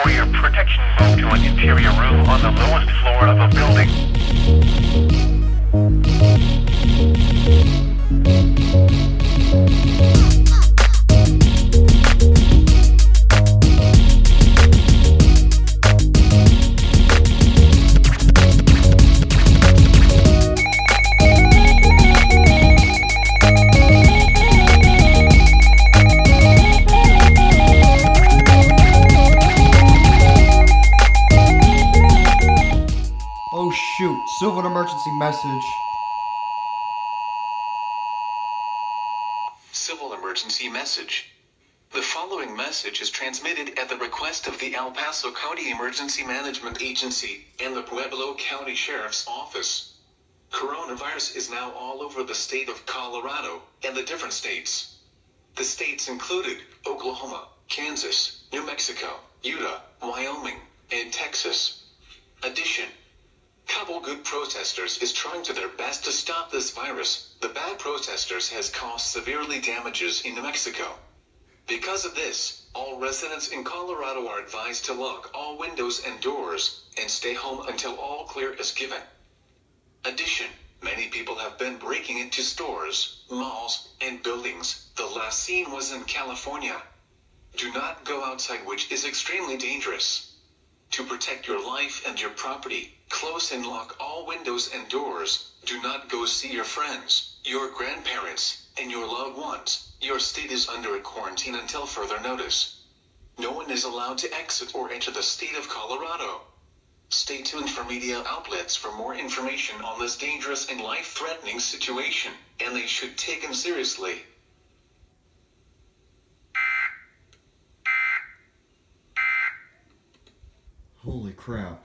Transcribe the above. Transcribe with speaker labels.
Speaker 1: For your protection, move to an interior room on the lowest floor of a building.
Speaker 2: Oh shoot, civil emergency message.
Speaker 3: Civil emergency message. The following message is transmitted at the request of the El Paso County Emergency Management Agency and the Pueblo County Sheriff's Office. Coronavirus is now all over the state of Colorado and the different states. The states included Oklahoma, Kansas, New Mexico, Utah, Wyoming, and Texas. Addition. Couple good protesters is trying to their best to stop this virus. The bad protesters has caused severely damages in New Mexico. Because of this, all residents in Colorado are advised to lock all windows and doors and stay home until all clear is given. Addition, many people have been breaking into stores, malls, and buildings. The last scene was in California. Do not go outside, which is extremely dangerous. To protect your life and your property, close and lock all windows and doors. Do not go see your friends, your grandparents, and your loved ones. Your state is under a quarantine until further notice. No one is allowed to exit or enter the state of Colorado. Stay tuned for media outlets for more information on this dangerous and life-threatening situation, and they should take them seriously.
Speaker 2: Holy crap.